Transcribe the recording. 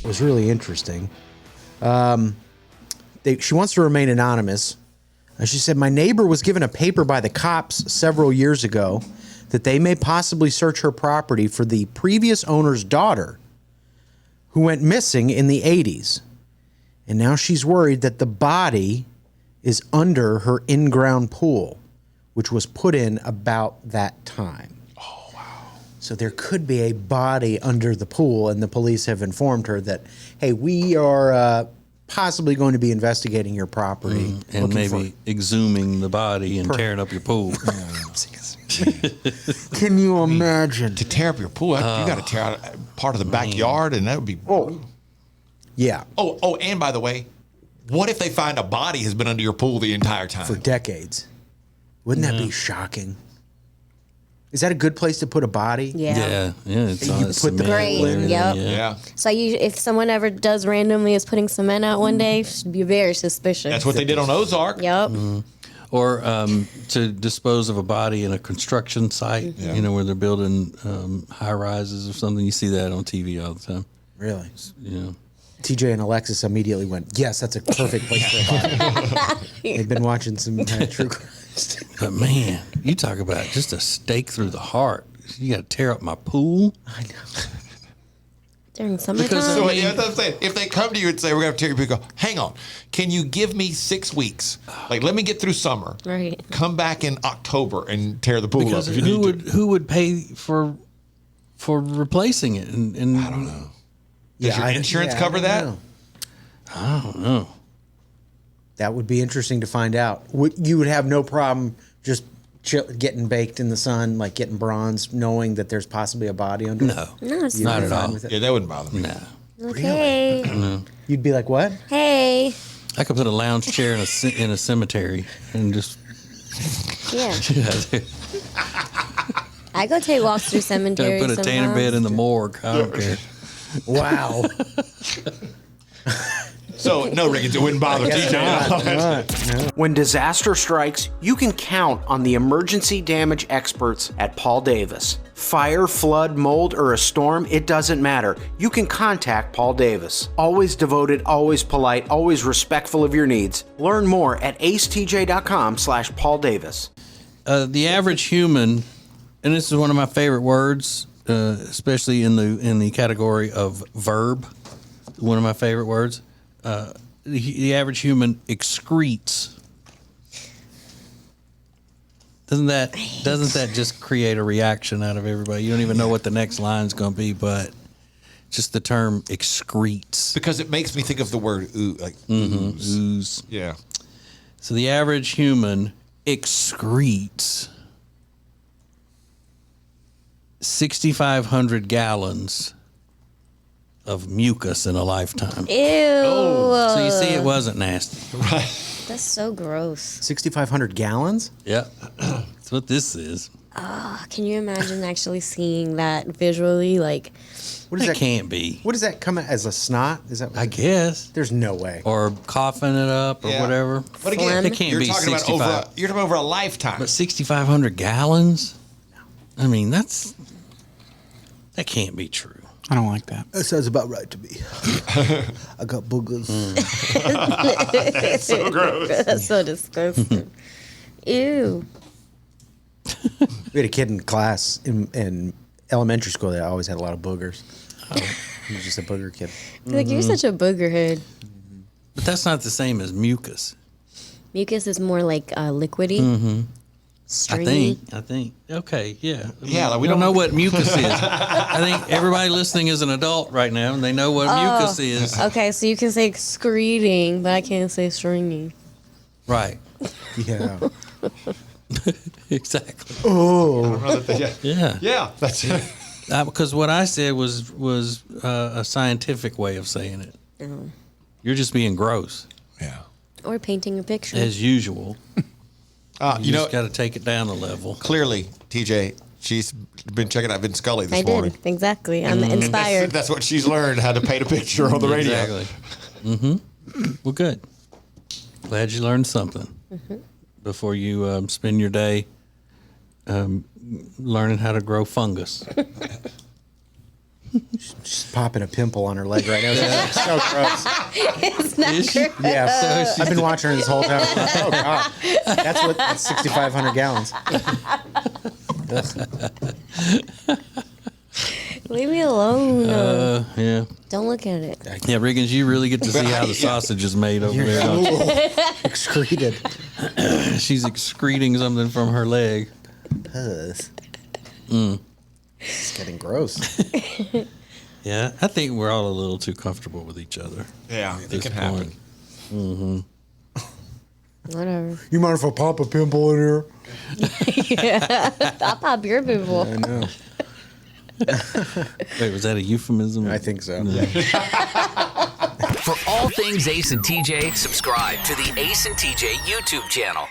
was really interesting. She wants to remain anonymous. She said, my neighbor was given a paper by the cops several years ago that they may possibly search her property for the previous owner's daughter who went missing in the 80s. And now she's worried that the body is under her in-ground pool, which was put in about that time. Oh, wow. So there could be a body under the pool, and the police have informed her that, hey, we are possibly going to be investigating your property. And maybe exhuming the body and tearing up your pool. Can you imagine? To tear up your pool, you got to tear out part of the backyard, and that would be... Yeah. Oh, and by the way, what if they find a body has been under your pool the entire time? For decades. Wouldn't that be shocking? Is that a good place to put a body? Yeah. It's You put the Great. Yep. Yeah. So if someone ever does randomly is putting cement out one day, should be very suspicious. That's what they did on Ozark. Yep. Or to dispose of a body in a construction site, where they're building high rises or something. You see that on TV all the time. Really? Yeah. TJ and Alexis immediately went, yes, that's a perfect place for a body. They've been watching some true crime. But man, you talk about just a stake through the heart. You got to tear up my pool. I know. During summertime. Because, So that's what I'm saying. If they come to you and say, we're going to tear your pool, go, hang on. Can you give me 6 weeks? Like, let me get through summer. Right. Come back in October and tear the pool because up if you who would pay for replacing it? And I don't know. Does your insurance cover that? I don't know. That would be interesting to find out. You would have no problem just getting baked in the sun, like getting bronze, knowing that there's possibly a body under it? No, it's not at all. Yeah, that wouldn't bother me. No. Okay. You'd be like, what? Hey. I could put a lounge chair in a cemetery and just Yeah. I go take walks through cemeteries. put a tanner bed in the morgue. I don't care. Wow. So, no, Rickens, it wouldn't bother TJ. When disaster strikes, you can count on the emergency damage experts at Paul Davis. Fire, flood, mold, or a storm, it doesn't matter. You can contact Paul Davis. Always devoted, always polite, always respectful of your needs. Learn more at acetj.com/Paul Davis. The average human, and this is one of my favorite words, especially in the category of verb. One of my favorite words. The average human excretes. Doesn't that just create a reaction out of everybody? You don't even know what the next line's going to be, but just the term excretes. Because it makes me think of the word ooh, like ooze. Ooze. Yeah. So the average human excretes 6,500 gallons of mucus in a lifetime. Ew. So you see, it wasn't nasty. That's so gross. 6,500 gallons? Yep. That's what this is. Can you imagine actually seeing that visually? Like, What does It that can't be. What does that come out as, a snot? Is that? I guess. There's no way. Or coughing it up or Yeah. whatever. But again, It can't you're be talking 65. about you're talking over a lifetime. But 6,500 gallons? I mean, that can't be true. I don't like that. That sounds about right to me. I got boogers. That's so gross. that's so disgusting. Ew. We had a kid in class in elementary school that always had a lot of boogers. He was just a booger kid. Like, you're such a boogerhead. But that's not the same as mucus. Mucus is more like liquidy. Stringy. I think. Okay, yeah. Yeah, like we don't know what mucus is. I think everybody listening is an adult right now, and they know what mucus is. Okay, so you can say excreting, but I can't say stringy. Right. Yeah. Exactly. Yeah. Yeah, that's it. Because what I said was a scientific way of saying it. You're just being gross, Yeah. Or painting a picture. as usual. You know, just got to take it down a level. clearly, TJ, she's been checking out Vince Scully this I morning. did, exactly. I'm inspired. That's what she's learned, how to paint a picture on the radio. Exactly. Mm-hmm. Well, good. Glad you learned something before you spend your day learning how to grow fungus. She's popping a pimple on her leg right now. It's so gross. It's not Is she? gross. Yeah, I've been watching her this whole time. I'm like, oh God, that's 6,500 gallons. Leave me alone. Yeah. Don't look at it. Yeah, Riggins, you really get to see how the sausage is made over there. Don't you? Excreted. She's excreting something from her leg. It's getting gross. Yeah, I think we're all a little too comfortable with each other. Yeah, at it this can point. happen. Whatever. You mind if I pop a pimple in here? Yeah. I'll pop your pimple. I know. Wait, was that a euphemism? I think so. For all things Ace and TJ, subscribe to the Ace and TJ YouTube channel.